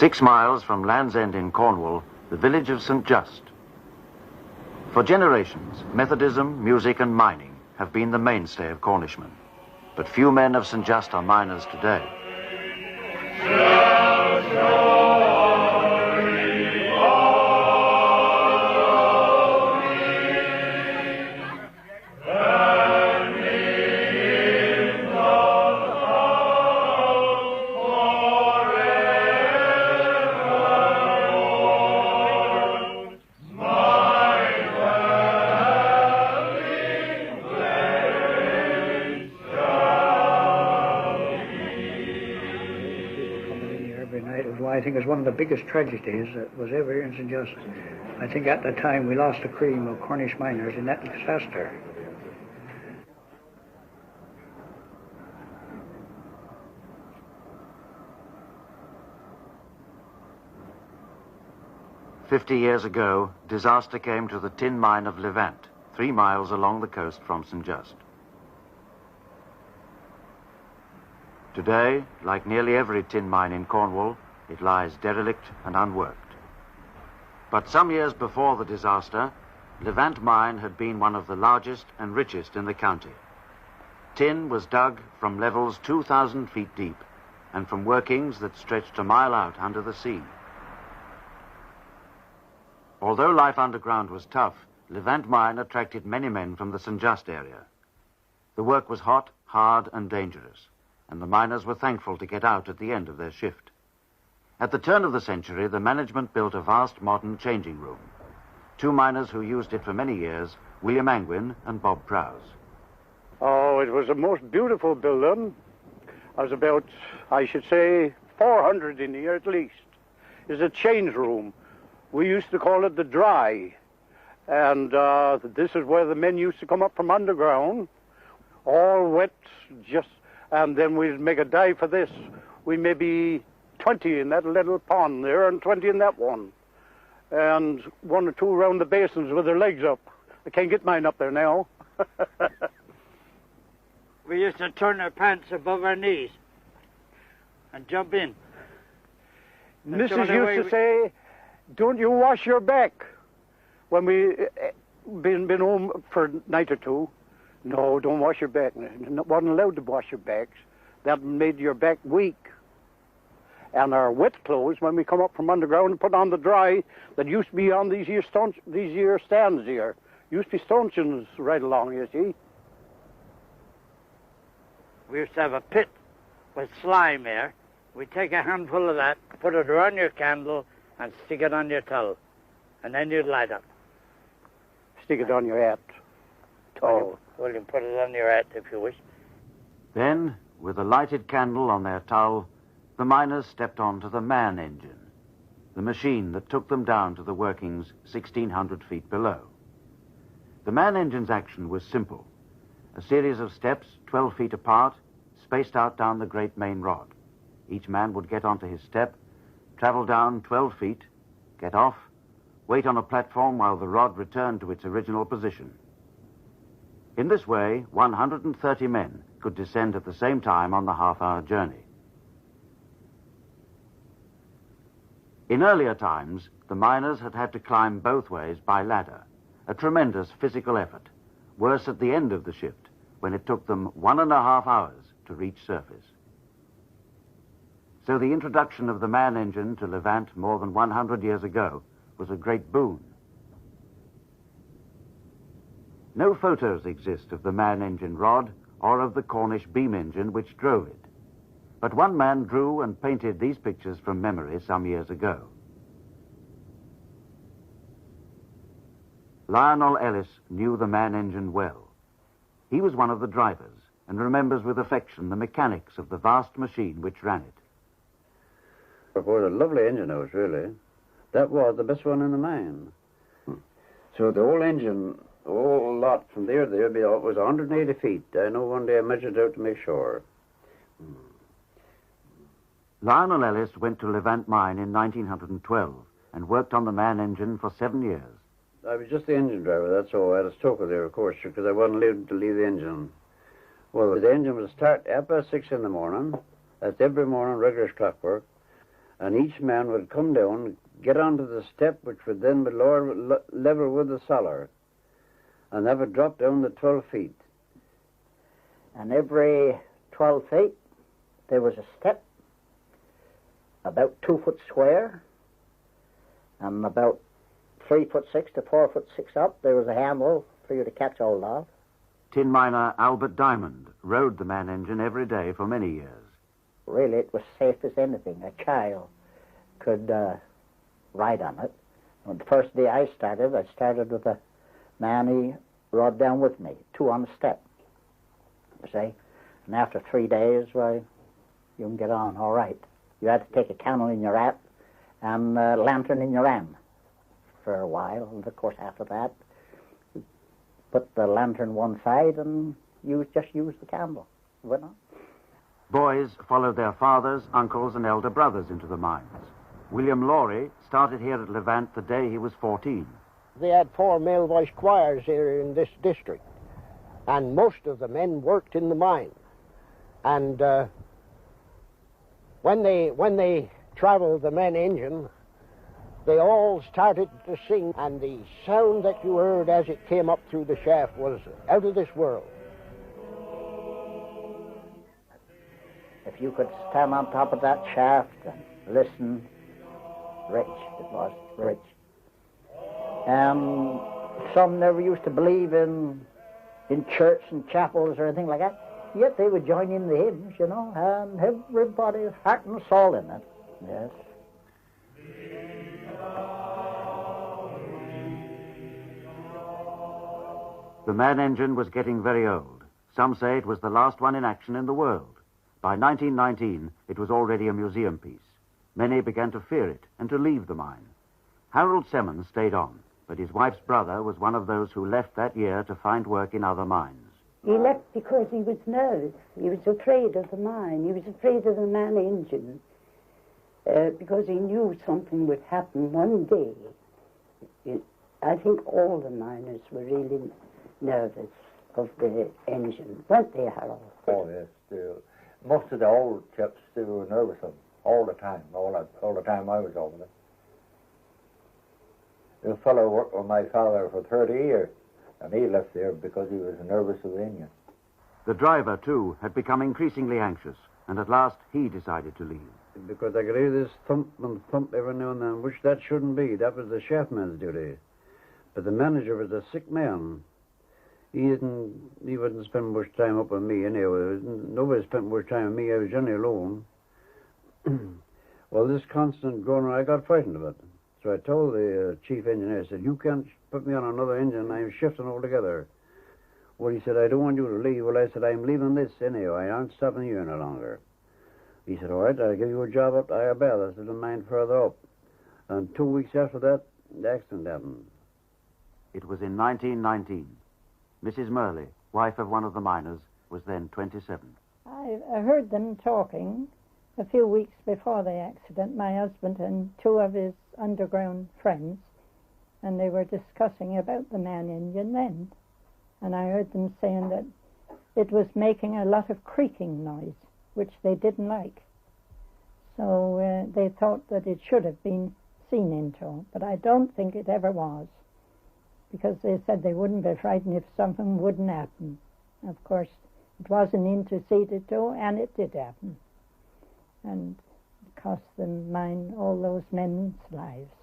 6 miles from Land's End in Cornwall, the village of St. Just. For generations, Methodism, music and mining have been the mainstay of Cornishmen. But few men of St. Just are miners today. I think it's one of the biggest tragedies that was ever here in St. Just. I think at the time we lost a cream of Cornish miners in that disaster. "50 years ago, disaster came to the tin mine of Levant, 3 miles along the coast from St. Just. Today, like nearly every tin mine in Cornwall, it lies derelict and unworked. But some years before the disaster, Levant Mine had been one of the largest and richest in the county. Tin was dug from levels 2,000 feet deep and from workings that stretched a mile out under the sea. Although life underground was tough, Levant Mine attracted many men from the St. Just area. The work was hot, hard and dangerous, and the miners were thankful to get out at the end of their shift. At the turn of the century, the management built a vast modern changing room. 2 miners who used it for many years, William Angwin and Bob Prowse. Oh, it was a most beautiful building. I was about, I should say, 400 in here at least. It's a change room. We used to call it the dry. And this is where the men used to come up from underground, all wet, and then we'd make a dive for this. We may be 20 in that little pond there and 20 in that one. And 1 or 2 around the basins with their legs up. I can't get mine up there now. We used to turn our pants above our knees and jump in. Mrs. used to say, "Don't you wash your back?" When we been home for a night or 2. No, don't wash your back. Wasn't allowed to wash your backs. That made your back weak. And our wet clothes, when we come up from underground and put on the dry, that used to be on these here stands here. Used to be stanchions right along, you see. We used to have a pit with slime here. We'd take a handful of that, put it around your candle, and stick it on your towel. And then you'd light up. Stick it on your hat. Towel. Well, you put it on your hat if you wish. Then, with a lighted candle on their towel, the miners stepped on to the man engine, the machine that took them down to the workings 1,600 feet below. The man engine's action was simple. A series of steps 12 feet apart, spaced out down the great main rod. Each man would get onto his step, travel down 12 feet, get off, wait on a platform while the rod returned to its original position. In this way, 130 men could descend at the same time on the half-hour journey. In earlier times, the miners had to climb both ways by ladder, a tremendous physical effort, worse at the end of the shift, when it took them 1.5 hours to reach surface. So the introduction of the man engine to Levant more than 100 years ago was a great boon. No photos exist of the man engine rod or of the Cornish beam engine which drove it. But one man drew and painted these pictures from memory some years ago. Lionel Ellis knew the man engine well. He was one of the drivers and remembers with affection the mechanics of the vast machine which ran it. It was a lovely engine, it was really. That was the best one in the mine. So the whole engine, the whole lot from there to there, was 180 feet. I know one day I measured it out to make sure. Lionel Ellis went to Levant Mine in 1912 and worked on the man engine for 7 years. I was just the engine driver, that's all. I had a stoker there, of course, because I wasn't allowed to leave the engine. Well, the engine would start at about 6 in the morning. That's every morning, regular clockwork. And each man would come down, get onto the step, which would then be level with the cellar. And that would drop down to 12 feet. And every 12 feet, there was a step, about 2 foot square, and about 3'6" to 4'6" up, there was a handle for you to catch hold of. Tin miner Albert Diamond rode the man engine every day for many years. Really, it was safe as anything. A child could ride on it. On the first day I started with a man, he rode down with me, 2 on the step, you see. And after 3 days, well, you can get on all right. You had to take a candle in your hat and a lantern in your hand for a while. And of course, after that, you put the lantern one side and just use the candle. Went on. Boys followed their fathers, uncles, and elder brothers into the mines. William Laurie started here at Levant the day he was 14. They had 4 male voice choirs here in this district, and most of the men worked in the mine. And when they traveled the men engine, they all started to sing, and the sound that you heard as it came up through the shaft was out of this world. If you could stand on top of that shaft and listen, rich, it was rich. And some never used to believe in church and chapels or anything like that, yet they would join in the hymns, you know, and everybody's heart and soul in it. Yes. The man engine was getting very old. Some say it was the last one in action in the world. By 1919, it was already a museum piece. Many began to fear it and to leave the mine. Harold Semmons stayed on, but his wife's brother was one of those who left that year to find work in other mines. He left because he was nervous. He was afraid of the mine. He was afraid of the man engine because he knew something would happen one day. I think all the miners were really nervous of the engine, weren't they, Harold? Oh, yes, still. Most of the old chaps still were nervous of them all the time, all the time I was over there. The fellow worked with my father for 30 years, and he left there because he was nervous of the engine. The driver, too, had become increasingly anxious, and at last he decided to leave. Because I could hear this thump and thump every now and then, which that shouldn't be. That was the shaftman's duty. But the manager was a sick man. He wouldn't spend much time up with me anyway. Nobody spent much time with me. I was generally alone. Well, this constant groaning, I got frightened of it. So I told the chief engineer, I said, you can't put me on another engine. I'm shifting altogether. Well, he said, I don't want you to leave. Well, I said, I'm leaving this anyhow. I aren't stopping you any longer. He said, all right, I'll give you a job up to Iredell. I said, a mine further up. And 2 weeks after that, the accident happened. It was in 1919. Mrs. Murley, wife of one of the miners, was then 27. I heard them talking a few weeks before the accident, my husband and 2 of his underground friends, and they were discussing about the man engine then. And I heard them saying that it was making a lot of creaking noise, which they didn't like. So they thought that it should have been seen into, but I don't think it ever was, because they said they wouldn't be frightened if something wouldn't happen. Of course, it wasn't interceded to, and it did happen. And it cost the mine all those men's lives.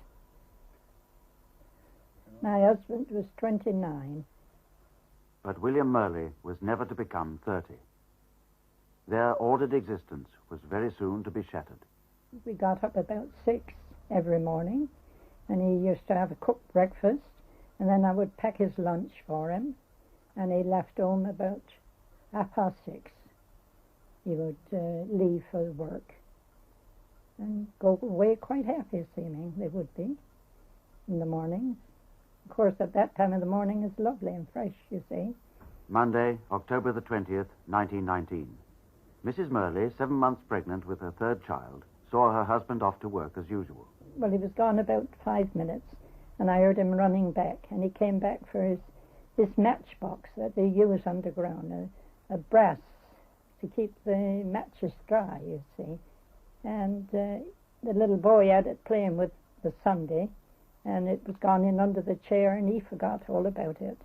My husband was 29. But William Murley was never to become 30. Their ordered existence was very soon to be shattered. We got up about 6 every morning, and he used to have a cooked breakfast, and then I would pack his lunch for him, and he left home about 6:30. He would leave for work and go away quite happy seeming, they would be, in the mornings. Of course, at that time of the morning is lovely and fresh, you see. Monday, October the 20th, 1919. Mrs. Murley, 7 months pregnant with her 3rd child, saw her husband off to work as usual. Well, he was gone about 5 minutes, and I heard him running back, and he came back for his matchbox that they use underground, a brass to keep the matches dry, you see. And the little boy had it playing with the Sunday, and it was gone in under the chair, and he forgot all about it.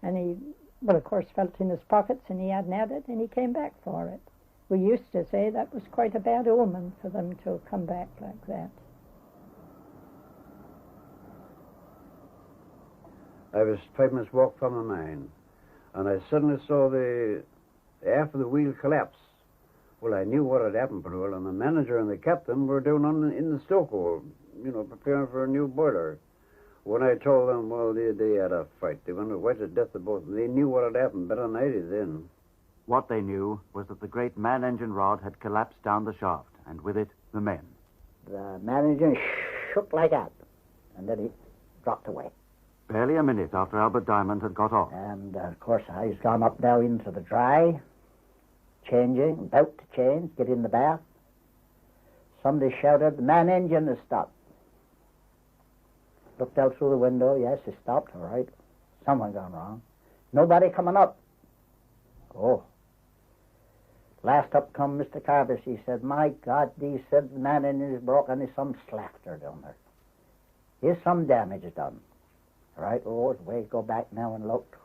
And he, well, of course, felt in his pockets, and he hadn't had it, and he came back for it. We used to say that was quite a bad omen for them to come back like that. I was 5 minutes walk from the mine, and I suddenly saw the half of the wheel collapse. Well, I knew what had happened, Paul, and the manager and the captain were down in the stokehole, preparing for a new boiler. When I told them, well, they had a fight. They went white to death, of both. They knew what had happened better than I did then. What they knew was that the great man engine rod had collapsed down the shaft, and with it, the men. The man engine shook like that, and then he dropped away. Barely a minute after Albert Diamond had got off. And, of course, I've gone up now into the dry, changing, about to change, get in the bath. Somebody shouted, the man engine has stopped. Looked out through the window, yes, it stopped, all right. Something gone wrong. Nobody coming up. Oh. Last up come Mr. Carver. He said, my God, he said the man engine is broken. There's some slaughter down there. Here's some damage done. All right, oh, we go back now and look.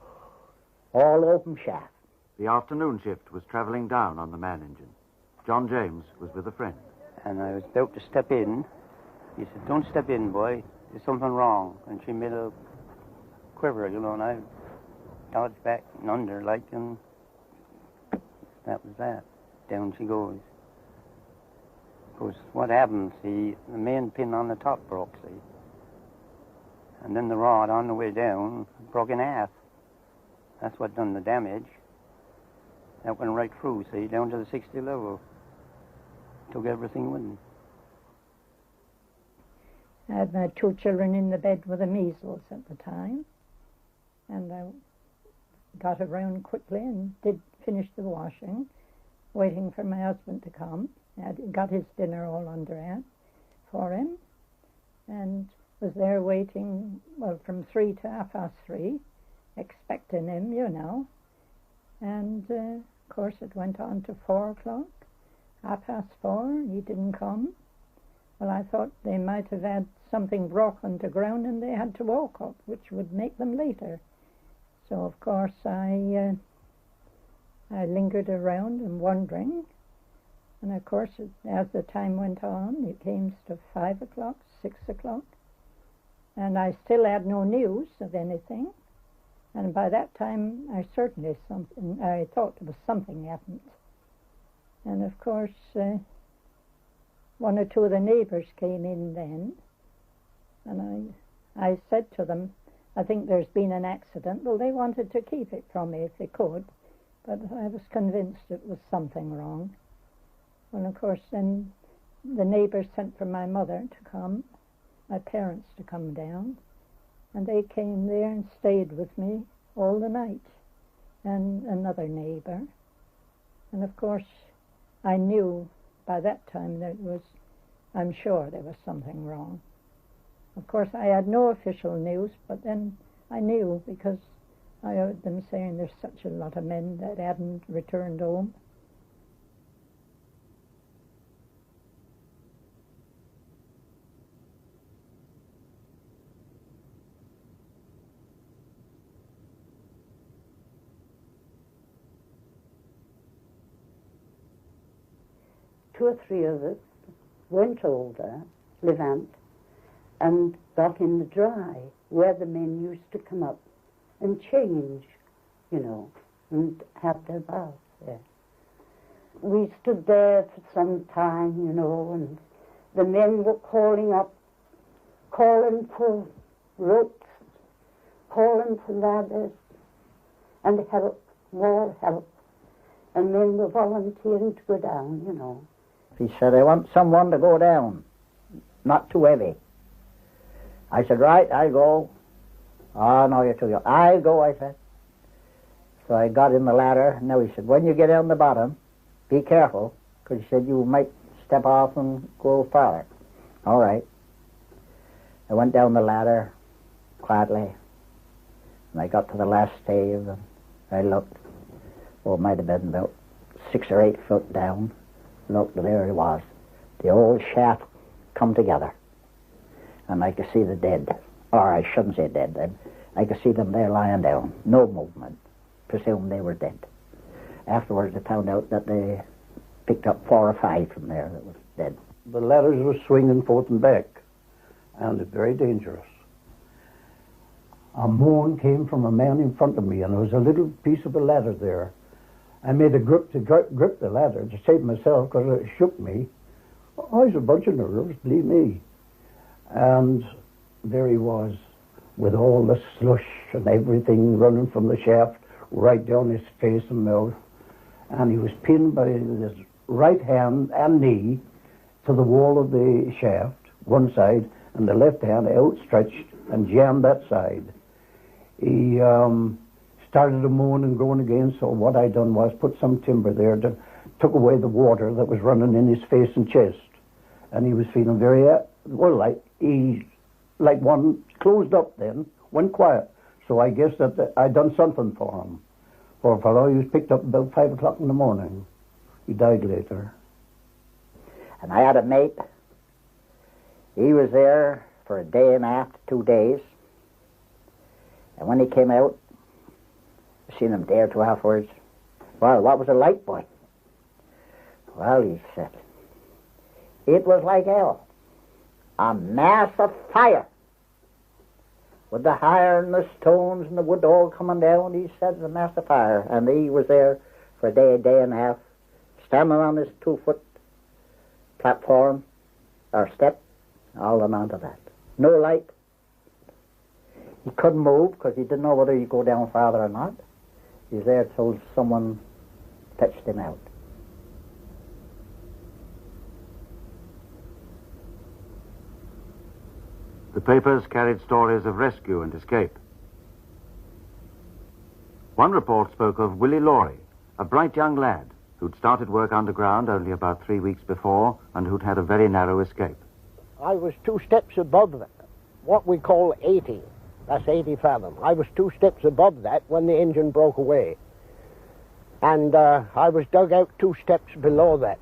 All open shaft. The afternoon shift was travelling down on the man engine. John James was with a friend. And I was about to step in. He said, don't step in, boy. There's something wrong. And she made a quiver, and I dodged back and under, and that was that. Down she goes. Of course, what happened, the main pin on the top broke, and then the rod on the way down broke in half. That's what done the damage. That went right through, down to the 60 level. Took everything with him. I had my 2 children in the bed with the measles at the time, and I got around quickly and did finish the washing, waiting for my husband to come. I got his dinner all under for him, and was there waiting, from 3 to 3:30, expecting him, And, of course, it went on to 4 o'clock, 4:30, he didn't come. Well, I thought they might have had something broke underground and they had to walk up, which would make them later. So, of course, I lingered around and wondering. And, of course, as the time went on, it came to 5 o'clock, 6 o'clock. And I still had no news of anything. And by that time, I thought there was something happened. And, of course, 1 or 2 of the neighbors came in then. And I said to them, I think there's been an accident. Well, they wanted to keep it from me if they could. But I was convinced it was something wrong. Well, of course, then the neighbors sent for my mother to come, my parents to come down. And they came there and stayed with me all the night, and another neighbor. And, of course, I knew by that time I'm sure there was something wrong. Of course, I had no official news, but then I knew because I heard them saying there's such a lot of men that hadn't returned home. Two or three of us went over Levant and got in the dry where the men used to come up and change, and have their baths there. We stood there for some time, and the men were calling for ropes, calling for ladders, and help, more help. And men were volunteering to go down, He said, I want someone to go down, not too heavy. I said, right, I'll go. Oh, no, you're too young. I'll go, I said. So I got in the ladder. Now he said, when you get down the bottom, be careful, because he said you might step off and go farther. All right. I went down the ladder quietly, and I got to the last stave, and I looked. It might have been about 6 or 8 foot down. Look, there it was. The old shaft come together. And I could see the dead, or I shouldn't say dead then. I could see them there lying down, no movement. Presumed they were dead. Afterwards, I found out that they picked up 4 or 5 from there that was dead. The ladders were swinging forth and back, and it's very dangerous. A moan came from a man in front of me, and there was a little piece of a ladder there. I made a grip to grip the ladder to save myself because it shook me. I was a bunch of nerves, believe me. And there he was, with all the slush and everything running from the shaft right down his face and mouth. And he was pinned by his right hand and knee to the wall of the shaft, one side, and the left hand outstretched and jammed that side. He started to moan and groan again, so what I done was put some timber there that took away the water that was running in his face and chest. And he was feeling very, like one closed up then, went quiet. So I guess that I done something for him. Poor fellow, he was picked up about 5 o'clock in the morning. He died later. And I had a mate. He was there for a day and a half to 2 days. And when he came out, I seen him a day or two afterwards. Well, what was it like, boy? Well, he said, it was like hell. A mass of fire. With the iron and the stones and the wood all coming down, he said, it was a mass of fire. And he was there for a day and a half, standing on this 2-foot platform, or step, all amount of that. No light. He couldn't move because he didn't know whether he'd go down farther or not. He was there till someone fetched him out. The papers carried stories of rescue and escape. One report spoke of Willy Laurie, a bright young lad who'd started work underground only about 3 weeks before and who'd had a very narrow escape. I was 2 steps above what we call 80. That's 80 fathom. I was 2 steps above that when the engine broke away. And I was dug out 2 steps below that.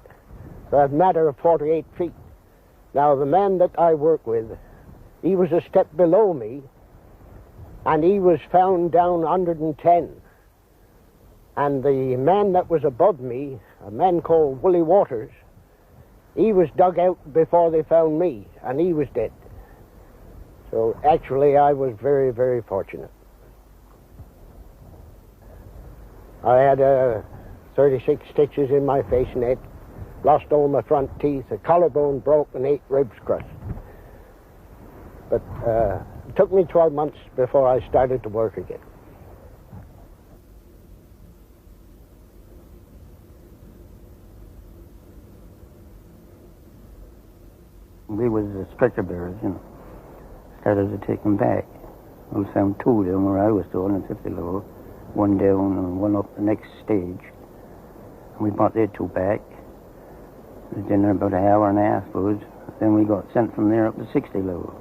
So a matter of 48 feet. Now, the man that I work with, he was a step below me, and he was found down 110. And the man that was above me, a man called Willy Waters, he was dug out before they found me, and he was dead. So actually, I was very, very fortunate. I had 36 stitches in my face and head, lost all my front teeth, a collarbone broke, and 8 ribs crushed. But it took me 12 months before I started to work again. We was the stretcher bearers, you know. Started to take them back. We found 2 of them where I was stored in 50 level, 1 down and 1 up the next stage. And we brought their 2 back. We was in there about an hour and a half, suppose. Then we got sent from there up to 60 level.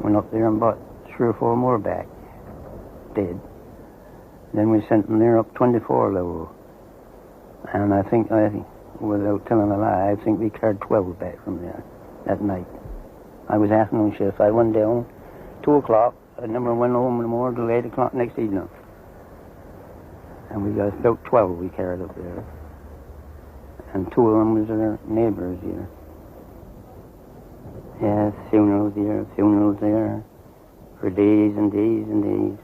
Went up there and brought 3 or 4 more back, dead. Then we sent them there up 24 level. And I think, without telling a lie, I think we carried 12 back from there that night. I was afternoon shift. I went down 2 o'clock. I never went home no more till 8 o'clock next evening. And we got about 12 we carried up there. And 2 of them was our neighbors here. Yeah, funerals there, for days and days and days.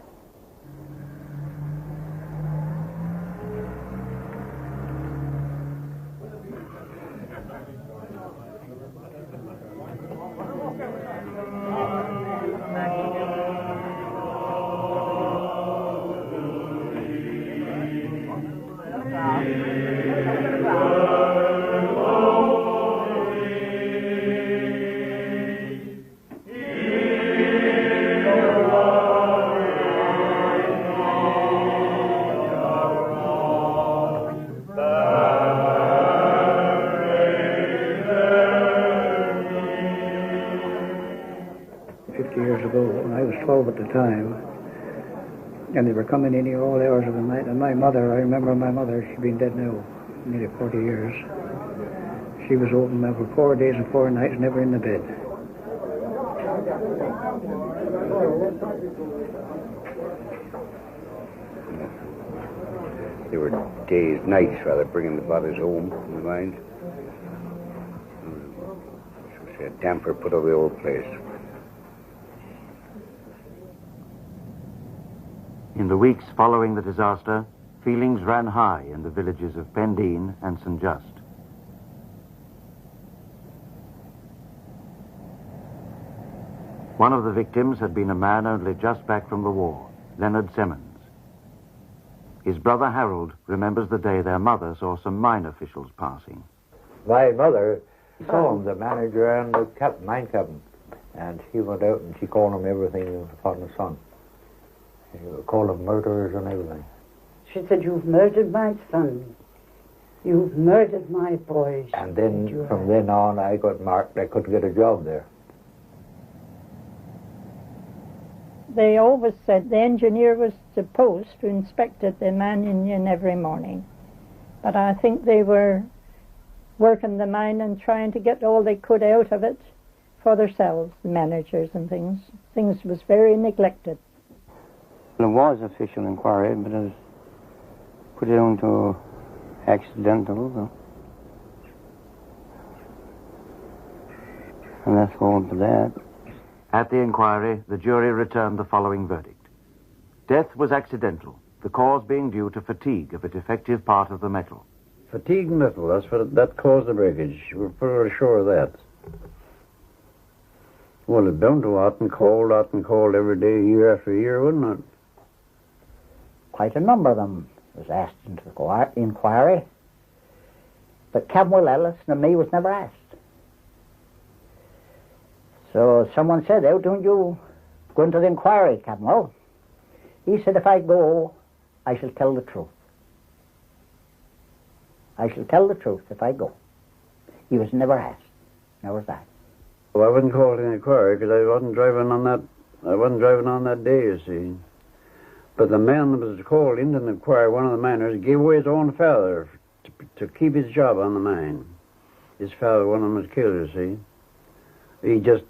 At the time, and they were coming in here all hours of the night. And my mother, I remember my mother, she'd been dead now nearly 40 years. She was open for 4 days and 4 nights, never in the bed. There were days, nights, rather, bringing the bodies home in the mines. A damper put over the old place. In the weeks following the disaster, feelings ran high in the villages of Pendeen and St. Just. One of the victims had been a man only just back from the war, Leonard Simmons. His brother Harold remembers the day their mother saw some mine officials passing. My mother saw him, the manager and the mine captain, and he went out and she called him everything upon the son. She called them murderers and everything. She said, "You've murdered my son. You've murdered my boys." And then, from then on, I got marked. I couldn't get a job there. They always said the engineer was supposed to inspect the mine union every morning. But I think they were working the mine and trying to get all they could out of it for themselves, the managers and things. Things was very neglected. There was official inquiry, but it was put down to accidental. And let's go on to that. At the inquiry, the jury returned the following verdict. Death was accidental, the cause being due to fatigue of a defective part of the metal. Fatigue metal, that caused the breakage. We're pretty sure of that. Well, it's bound to hot and cold every day, year after year, wouldn't it? Quite a number of them was asked into the inquiry, but Captain Will Ellis and me was never asked. So someone said, "Oh, don't you go into the inquiry, Captain Will?" He said, "If I go, I shall tell the truth. I shall tell the truth if I go." He was never asked. Never was that. Well, I wasn't called in the inquiry because I wasn't driving on that day, you see. But the man that was called into the inquiry, one of the miners, gave away his own father to keep his job on the mine. His father, one of them, was killed, you see. He just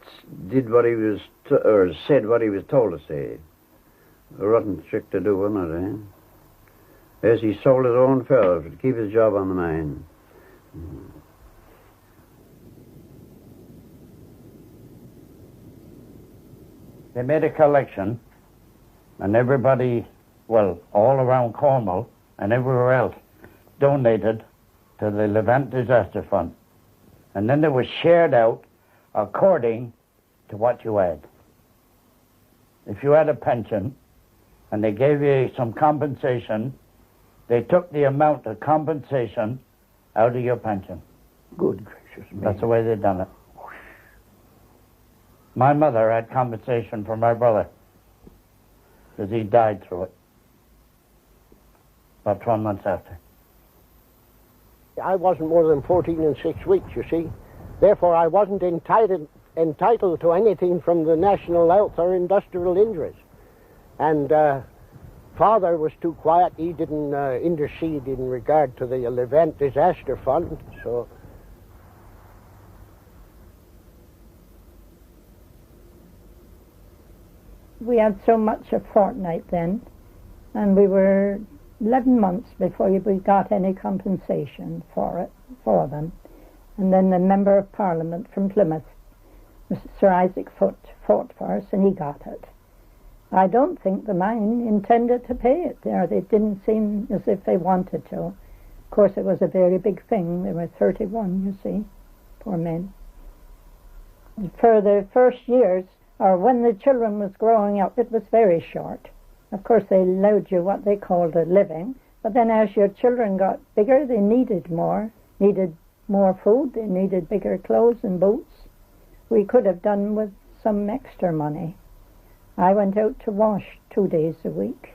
did what he was, or said what he was told to say. A rotten trick to do, wasn't it, eh? Yes, he sold his own father to keep his job on the mine. They made a collection, and everybody, well, all around Cornwall and everywhere else, donated to the Levant Disaster Fund. And then it was shared out according to what you had. If you had a pension and they gave you some compensation, they took the amount of compensation out of your pension. Good gracious me. That's the way they done it. My mother had compensation for my brother because he died through it about 12 months after. I wasn't more than 14 and 6 weeks, you see. Therefore, I wasn't entitled to anything from the national health or industrial injuries. And Father was too quiet. He didn't intercede in regard to the Levant Disaster Fund, so... We had so much a fortnight then, and we were 11 months before we got any compensation for them. And then the Member of Parliament from Plymouth, Sir Isaac Foote, fought for us, and he got it. I don't think the mine intended to pay it there. They didn't seem as if they wanted to. Of course, it was a very big thing. There were 31, you see, poor men. For the first years, or when the children was growing up, it was very short. Of course, they allowed you what they called a living, but then as your children got bigger, they needed more food, they needed bigger clothes and boots. We could have done with some extra money. I went out to wash 2 days a week.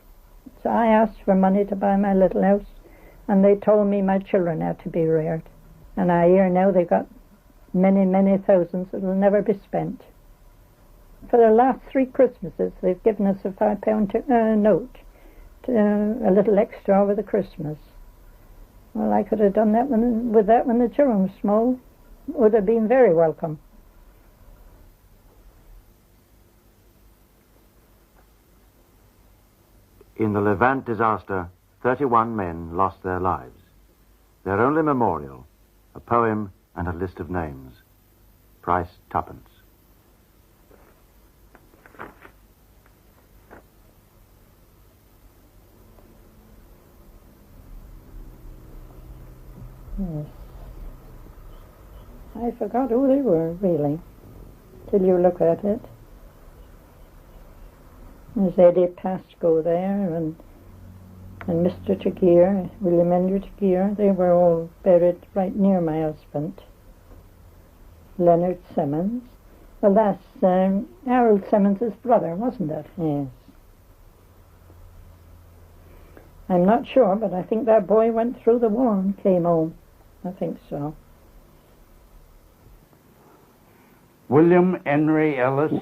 So I asked for money to buy my little house, and they told me my children had to be reared. And I hear now they've got many, many thousands that will never be spent. For the last 3 Christmases, they've given us a £5 note, a little extra over the Christmas. Well, I could have done that when the children were small. would have been very welcome. In the Levant disaster, 31 men lost their lives. Their only memorial, a poem and a list of names. Price twopence. Yes. I forgot who they were, really, till you look at it. There's Eddie Pascoe there, and Mr. Tegir, William Henry Tegir. They were all buried right near my husband. Leonard Simmons. Well, that's Harold Simmons' brother, wasn't it? Yes. I'm not sure, but I think that boy went through the war and came home. I think so. William Henry Ellis,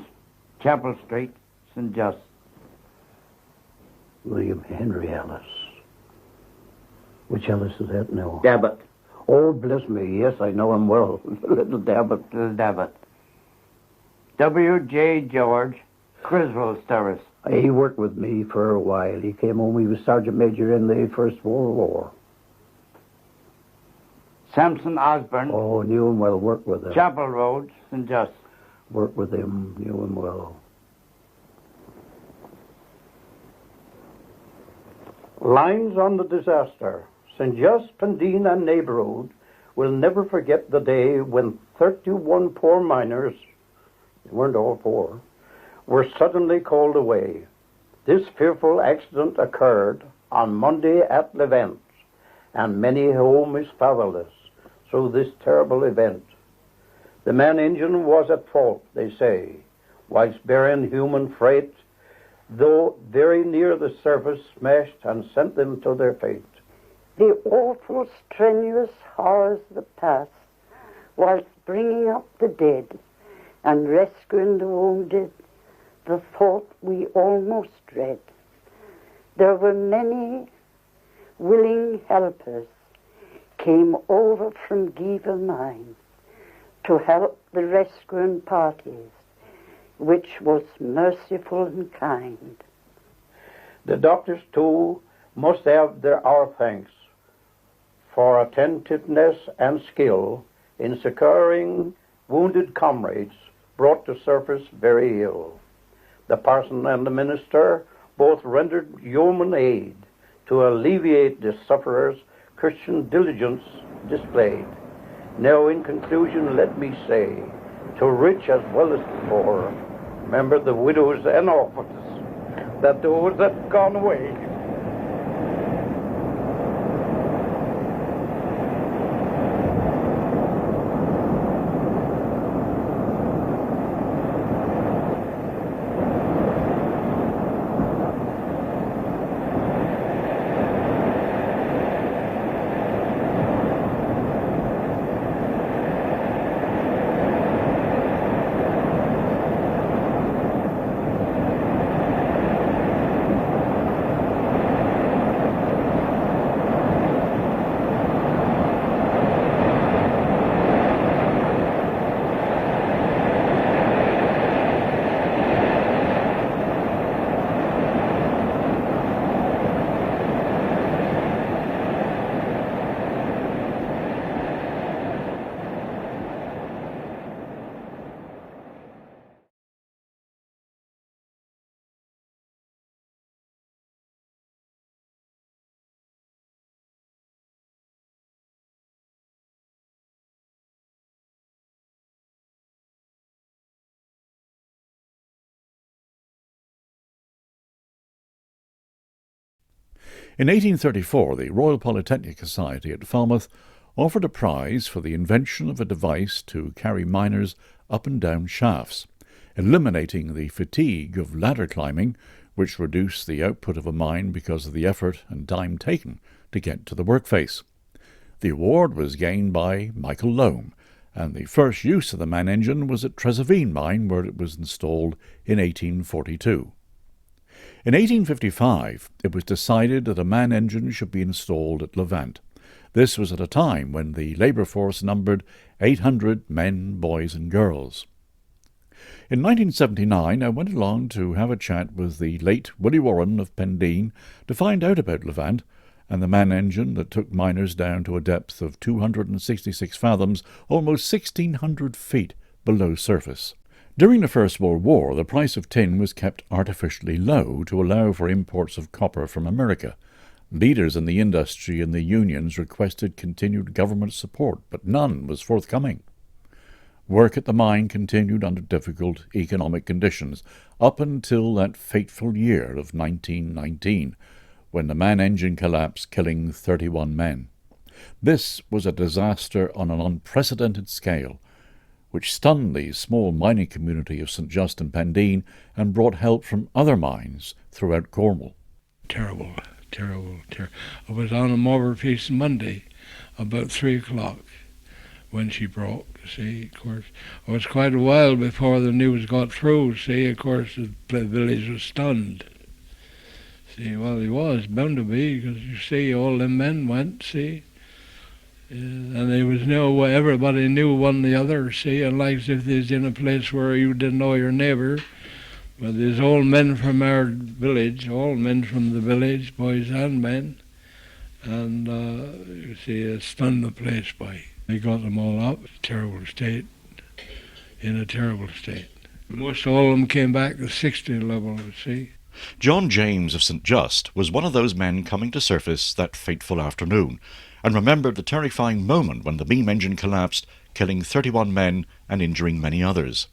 Chapel Street, St. Just. William Henry Ellis. Which Ellis is that now? Dabbitt. Oh, bless me, yes, I know him well. Little Dabbitt. Little Dabbitt. W.J. George, Criswell Terrace. He worked with me for a while. He came home, he was Sergeant Major in the First World War. Samson Osborne. Oh, knew him well, worked with him. Chapel Road, St. Just. Worked with him, knew him well. Lines on the disaster. St. Just, Pendeen and neighbourhood will never forget the day when 31 poor miners, they weren't all poor, were suddenly called away. This fearful accident occurred on Monday at Levant, and many home is fatherless through this terrible event. The man engine was at fault, they say, whilst bearing human freight, though very near the surface, smashed and sent them to their fate. The awful, strenuous horrors that passed, whilst bringing up the dead and rescuing the wounded, the thought we almost dread. There were many willing helpers came over from Giva Mine to help the rescuing parties, which was merciful and kind. The doctors, too, must have our thanks for attentiveness and skill in succoring wounded comrades brought to surface very ill. The parson and the minister both rendered yeoman aid to alleviate the sufferers, Christian diligence displayed. Now, in conclusion, let me say, to rich as well as the poor, remember the widows and orphans, that those that gone away. In 1834, the Royal Polytechnic Society at Falmouth offered a prize for the invention of a device to carry miners up and down shafts, eliminating the fatigue of ladder climbing, which reduced the output of a mine because of the effort and time taken to get to the workface. The award was gained by Michael Loam, and the first use of the man engine was at Trezevene Mine, where it was installed in 1842. In 1855, it was decided that a man engine should be installed at Levant. This was at a time when the labour force numbered 800 men, boys and girls. In 1979, I went along to have a chat with the late Willy Laurie of Pendeen to find out about Levant and the man engine that took miners down to a depth of 266 fathoms, almost 1,600 feet below surface. During the First World War, the price of tin was kept artificially low to allow for imports of copper from America. Leaders in the industry and the unions requested continued government support, but none was forthcoming. Work at the mine continued under difficult economic conditions up until that fateful year of 1919, when the man engine collapsed, killing 31 men. This was a disaster on an unprecedented scale, which stunned the small mining community of St. Just and Pendeen and brought help from other mines throughout Cornwall. Terrible. I was on a mower piece Monday about 3 o'clock when she broke, see, of course. It was quite a while before the news got through, see, of course, the village was stunned. See, well, he was bound to be, because you see, all the men went, see. And there was everybody knew one the other, see, and like if there's in a place where you didn't know your neighbour, but there's all men from our village, all men from the village, boys and men, and you see, it stunned the place by. They got them all up, in a terrible state. Most all of them came back to 60 level, you see. John James of St. Just was one of those men coming to surface that fateful afternoon, and remembered the terrifying moment when the beam engine collapsed, killing 31 men and injuring many others.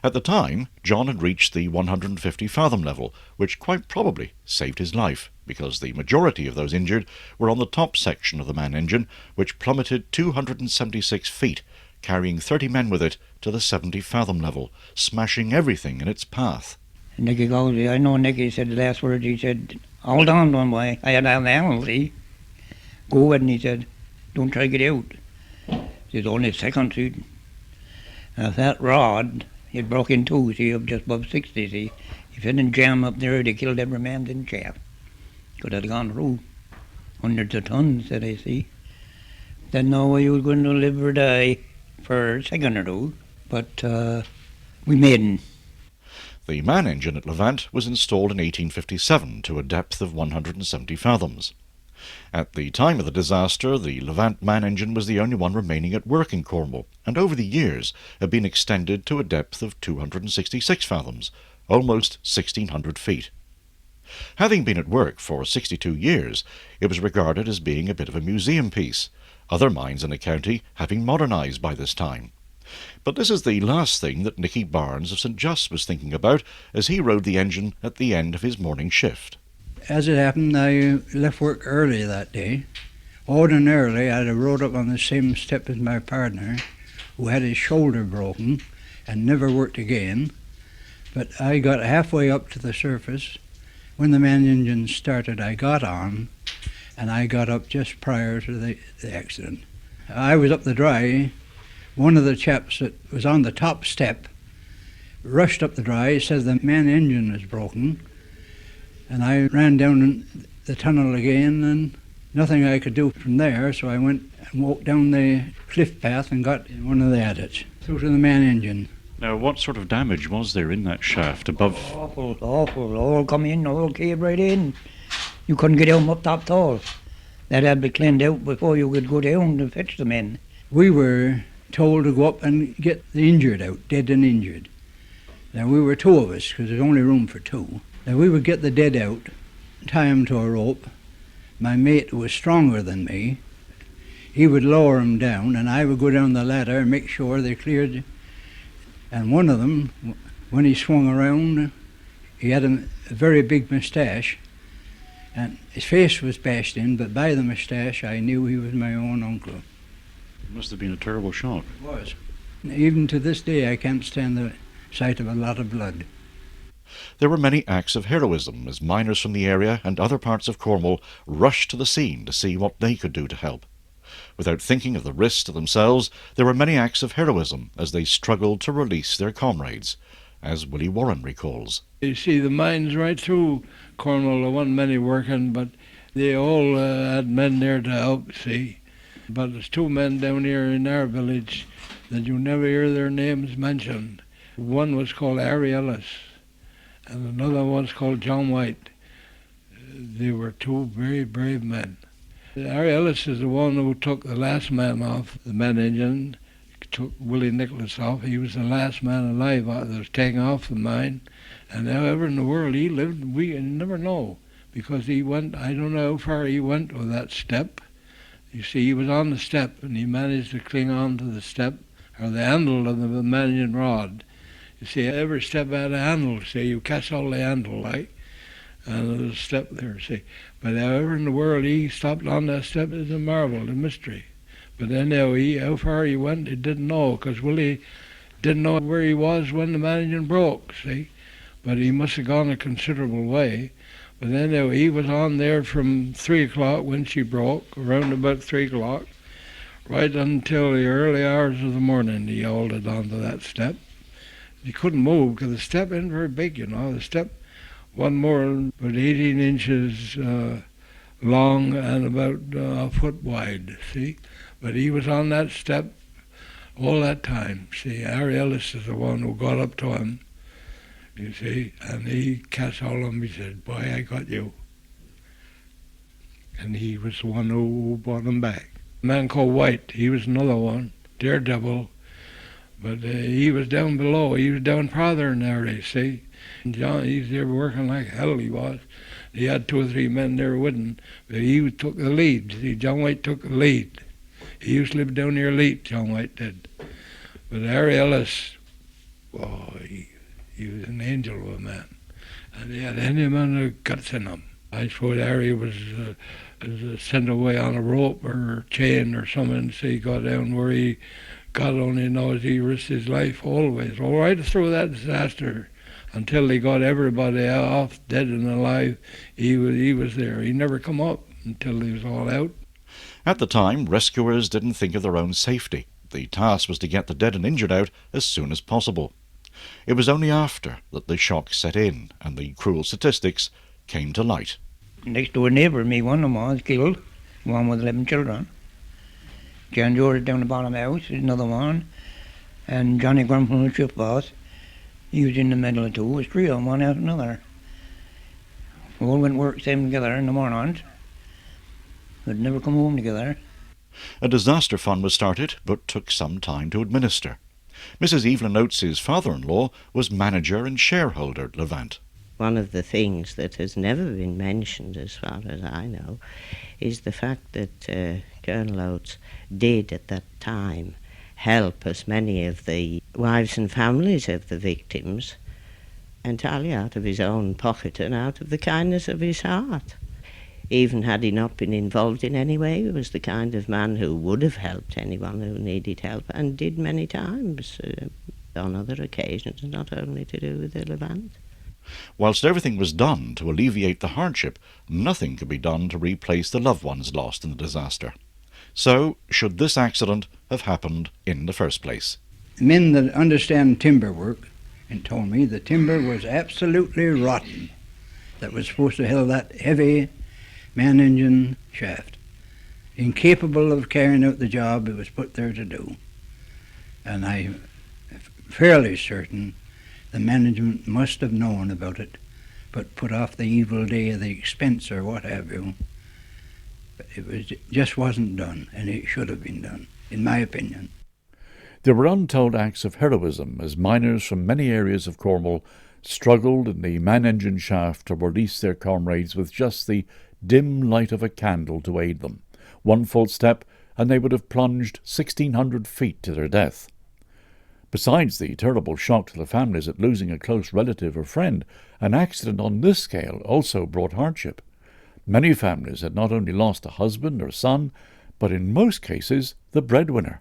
At the time, John had reached the 150 fathom level, which quite probably saved his life, because the majority of those injured were on the top section of the man engine, which plummeted 276 feet, carrying 30 men with it to the 70 fathom level, smashing everything in its path. Nicky goes, I know Nicky said the last words, he said, hold on one way, I had an penalty. Go ahead, and he said, don't try to get out. There's only a second, see. And if that rod, it broke in two, see, up just above 60, see. If it didn't jam up there, they killed every man in the shaft. Could have gone through. Hundreds of tons, said I, see. Didn't know whether you was going to live or die for a second or two, but we made it. The man engine at Levant was installed in 1857 to a depth of 170 fathoms. At the time of the disaster, the Levant man engine was the only one remaining at work in Cornwall, and over the years had been extended to a depth of 266 fathoms, almost 1,600 feet. Having been at work for 62 years, it was regarded as being a bit of a museum piece, other mines in the county having modernised by this time. But this is the last thing that Nicky Barnes of St. Just was thinking about as he rode the engine at the end of his morning shift. As it happened, I left work early that day. Ordinarily, I'd have rode up on the same step as my partner, who had his shoulder broken and never worked again. But I got halfway up to the surface. When the man engine started, I got on, and I got up just prior to the accident. I was up the dry. One of the chaps that was on the top step rushed up the dry, said the man engine was broken, and I ran down the tunnel again, and nothing I could do from there, so I went and walked down the cliff path and got in one of the adits through to the man engine. Now, what sort of damage was there in that shaft above? Awful. All come in, all caved right in. You couldn't get down up top at all. That had to be cleaned out before you could go down to fetch the men. We were told to go up and get the injured out, dead and injured. Now, we were two of us, because there's only room for two. Now, we would get the dead out, tie him to a rope. My mate was stronger than me. He would lower him down, and I would go down the ladder and make sure they cleared. And one of them, when he swung around, he had a very big moustache, and his face was bashed in, but by the moustache I knew he was my own uncle. It must have been a terrible shock. It was. Even to this day I can't stand the sight of a lot of blood. There were many acts of heroism as miners from the area and other parts of Cornwall rushed to the scene to see what they could do to help. Without thinking of the risks to themselves, there were many acts of heroism as they struggled to release their comrades, as Willy Laurie recalls. You see the mines right through Cornwall, there weren't many working, but They all had men there to help, see. But there's two men down here in our village that you never hear their names mentioned. One was called Harry Ellis, and another one's called John White. They were two very brave men. Harry Ellis is the one who took the last man off the man engine, took Willie Nicholas off. He was the last man alive that was taken off the mine. And however in the world he lived, we never know. Because he went, I don't know how far he went with that step. You see, he was on the step, and he managed to cling on to the step, or the handle of the man engine rod. You see, every step had a handle, see, you catch all the handle, like. And there's a step there, see. But however in the world he stopped on that step is a marvel, a mystery. But anyhow, how far he went, he didn't know, because Willie didn't know where he was when the man engine broke, see. But he must have gone a considerable way. But anyhow, he was on there from 3 o'clock when she broke, around about 3 o'clock, right until the early hours of the morning he held it onto that step. He couldn't move, because the step isn't very big, you know. The step one more about 18 inches long and about a foot wide, see? But he was on that step all that time, see? Harry Ellis is the one who got up to him, you see, and he catch hold of him, he said, "Boy, I got you." And he was the one who brought him back. A man called White, he was another one, daredevil, but he was down below, he was down farther than Harry, see? And John, he's there working like hell, he was. He had 2 or 3 men there with him, but he took the lead. See, John White took the lead. He used to live down near Leet, John White did. But Harry Ellis, oh, he was an angel of a man. And he had any amount of guts in him. I suppose Harry was sent away on a rope or chain or something, so he got down where he, God only knows, he risked his life always. All right through that disaster, until they got everybody off, dead and alive, he was there. He never come up until he was all out. At the time, rescuers didn't think of their own safety. The task was to get the dead and injured out as soon as possible. It was only after that the shock set in and the cruel statistics came to light. Next door neighbour, me, one of them was killed, one with 11 children. John George down the bottom of the house, another one. And Johnny Graham from the ship boss, he was in the middle of 2, it was 3 of them, one after another. All went work same together in the mornings, but never come home together. A disaster fund was started, but took some time to administer. Mrs. Evelyn Oates's father-in-law was manager and shareholder at Levant. One of the things that has never been mentioned, as far as I know, is the fact that Colonel Oates did at that time help as many of the wives and families of the victims entirely out of his own pocket and out of the kindness of his heart. Even had he not been involved in any way, he was the kind of man who would have helped anyone who needed help, and did many times on other occasions, not only to do with the Levant. Whilst everything was done to alleviate the hardship, nothing could be done to replace the loved ones lost in the disaster. So, should this accident have happened in the first place? Men that understand timber work and told me the timber was absolutely rotten that was supposed to hold that heavy man engine shaft. Incapable of carrying out the job it was put there to do. And I'm fairly certain the management must have known about it, but put off the evil day of the expense or what have you. But just wasn't done, and it should have been done, in my opinion. There were untold acts of heroism as miners from many areas of Cornwall struggled in the man-engine shaft to release their comrades with just the dim light of a candle to aid them. One false step, and they would have plunged 1,600 feet to their death. Besides the terrible shock to the families at losing a close relative or friend, an accident on this scale also brought hardship. Many families had not only lost a husband or son, but in most cases the breadwinner.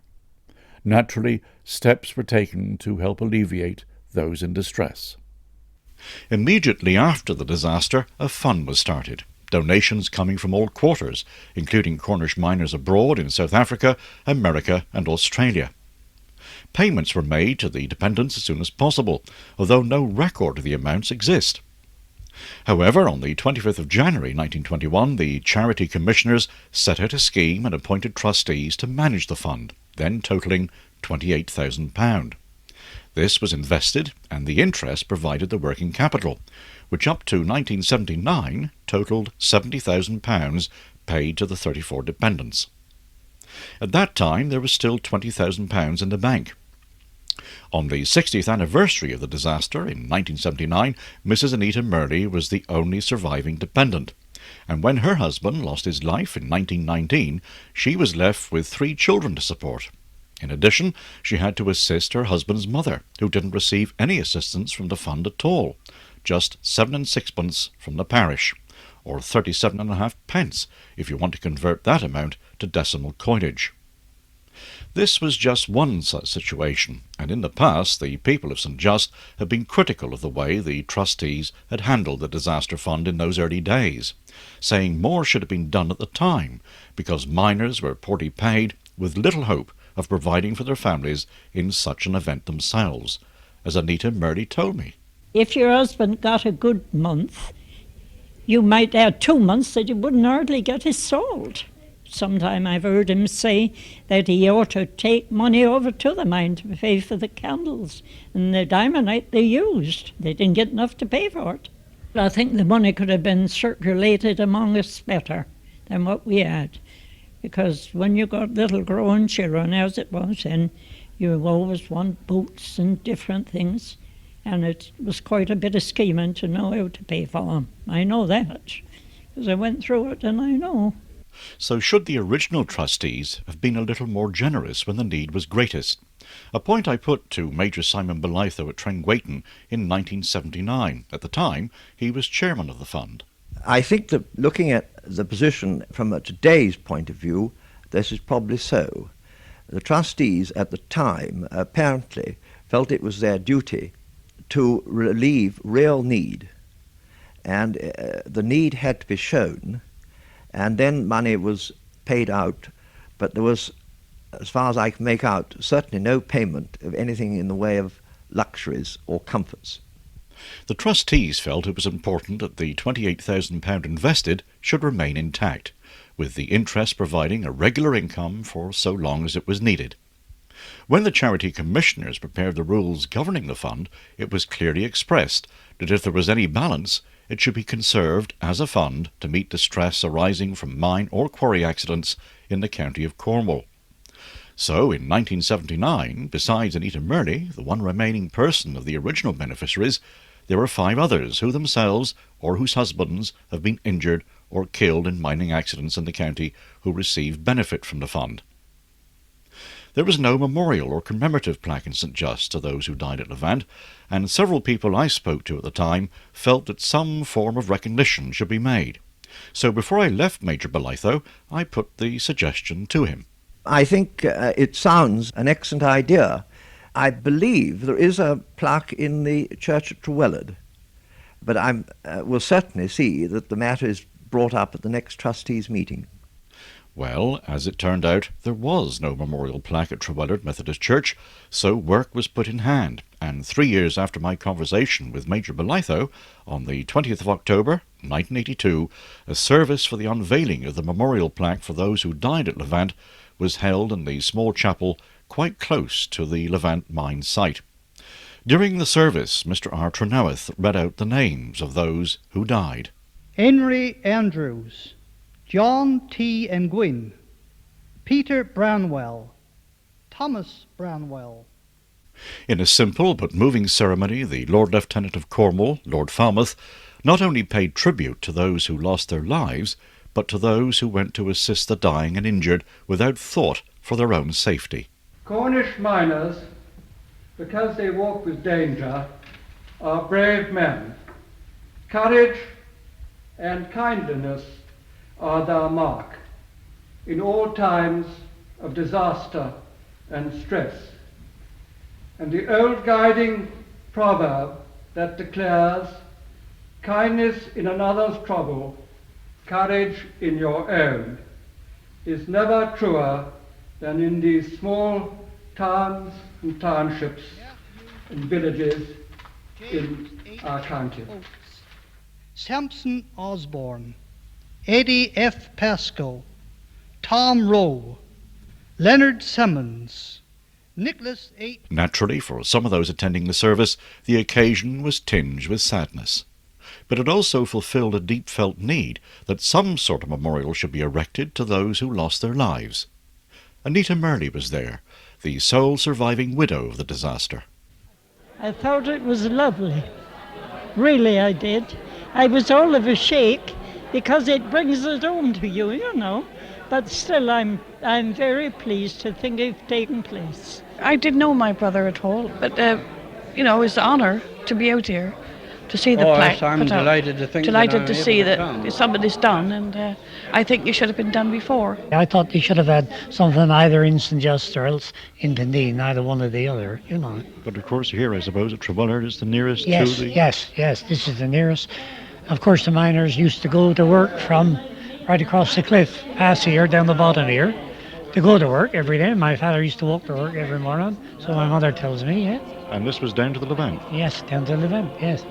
Naturally, steps were taken to help alleviate those in distress. Immediately after the disaster, a fund was started. Donations coming from all quarters, including Cornish miners abroad in South Africa, America and Australia. Payments were made to the dependents as soon as possible, although no record of the amounts exist. However, on the 25th of January 1921, the Charity Commissioners set out a scheme and appointed trustees to manage the fund, then totalling £28,000. This was invested, and the interest provided the working capital, which up to 1979 totalled £70,000 paid to the 34 dependents. At that time there was still £20,000 in the bank. On the 60th anniversary of the disaster in 1979, Mrs. Anita Murley was the only surviving dependent, and when her husband lost his life in 1919, she was left with 3 children to support. In addition, she had to assist her husband's mother, who didn't receive any assistance from the fund at all, just 7 and 6pence from the parish, or 37.5 pence if you want to convert that amount to decimal coinage. This was just one such situation, and in the past the people of St. Just have been critical of the way the trustees had handled the disaster fund in those early days, saying more should have been done at the time, because miners were poorly paid with little hope of providing for their families in such an event themselves, as Anita Murley told me. If your husband got a good month, you might have 2 months that you wouldn't hardly get his salt. Sometime I've heard him say that he ought to take money over to the mine to pay for the candles and the diamondite they used. They didn't get enough to pay for it. I think the money could have been circulated among us better than what we had. Because when you got little growing children, as it was, and you always want boots and different things, and it was quite a bit of scheming to know how to pay for them. I know that, because I went through it and I know. So should the original trustees have been a little more generous when the need was greatest? A point I put to Major Simon Belitho at Trengwayton in 1979. At the time, he was chairman of the fund. I think that looking at the position from today's point of view, this is probably so. The trustees at the time apparently felt it was their duty to relieve real need, and the need had to be shown, and then money was paid out, but there was, as far as I can make out, certainly no payment of anything in the way of luxuries or comforts. The trustees felt it was important that the £28,000 invested should remain intact, with the interest providing a regular income for so long as it was needed. When the Charity Commissioners prepared the rules governing the fund, it was clearly expressed that if there was any balance, it should be conserved as a fund to meet distress arising from mine or quarry accidents in the county of Cornwall. So, in 1979, besides Anita Murley, the one remaining person of the original beneficiaries, there were 5 others who themselves or whose husbands have been injured or killed in mining accidents in the county who received benefit from the fund. There was no memorial or commemorative plaque in St. Just to those who died at Levant, and several people I spoke to at the time felt that some form of recognition should be made. So before I left Major Belitho, I put the suggestion to him. I think it sounds an excellent idea. I believe there is a plaque in the church at Trewellard, but I will certainly see that the matter is brought up at the next trustees' meeting. Well, as it turned out, there was no memorial plaque at Trewellard Methodist Church, so work was put in hand, and 3 years after my conversation with Major Belitho, on the 20th of October, 1982, a service for the unveiling of the memorial plaque for those who died at Levant was held in the small chapel quite close to the Levant mine site. During the service, Mr. R. Trenoweth read out the names of those who died. Henry Andrews, John T. Nguyen, Peter Branwell, Thomas Branwell. In a simple but moving ceremony, the Lord Lieutenant of Cornwall, Lord Falmouth, not only paid tribute to those who lost their lives, but to those who went to assist the dying and injured without thought for their own safety. Cornish miners, because they walk with danger, are brave men. Courage and kindliness are their mark in all times of disaster and stress. And the old guiding proverb that declares, kindness in another's trouble, courage in your own, is never truer than in these small towns and townships and villages in our county. Sampson Osborne, Eddie F. Pascoe, Tom Rowe, Leonard Simmons, Nicholas H. Naturally, for some of those attending the service, the occasion was tinged with sadness. But it also fulfilled a deep-felt need that some sort of memorial should be erected to those who lost their lives. Anita Murley was there, the sole surviving widow of the disaster. I thought it was lovely. Really, I did. I was all of a shake because it brings it home to you, you know. But still, I'm very pleased to think it's taken place. I didn't know my brother at all, but, you know, it's an honour to be out here, to see the plaque. Yes, I'm delighted to think delighted that to see that come. somebody's done, and I think it should have been done before. I thought they should have had something either in St. Just or else in Dundee, either one or the other, you know. But of course here, I suppose, at Trewiller is the nearest to the... Yes, this is the nearest. Of course, the miners used to go to work from right across the cliff, past here, down the bottom here, to go to work every day. My father used to walk to work every morning, so my mother tells me, yeah. And this was down to the Levant? Yes, down to the Levant, yes.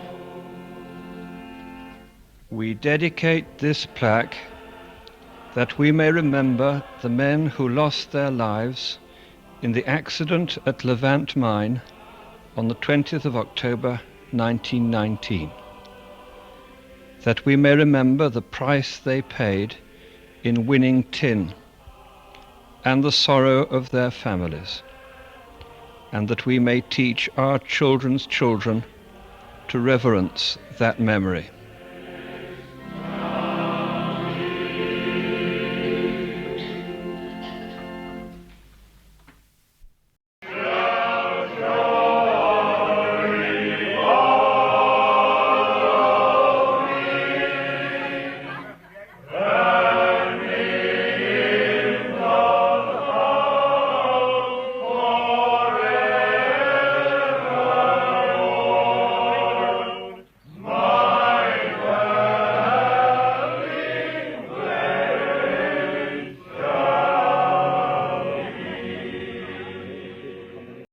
We dedicate this plaque that we may remember the men who lost their lives in the accident at Levant Mine on the 20th of October 1919. That we may remember the price they paid in winning tin and the sorrow of their families, and that we may teach our children's children to reverence that memory.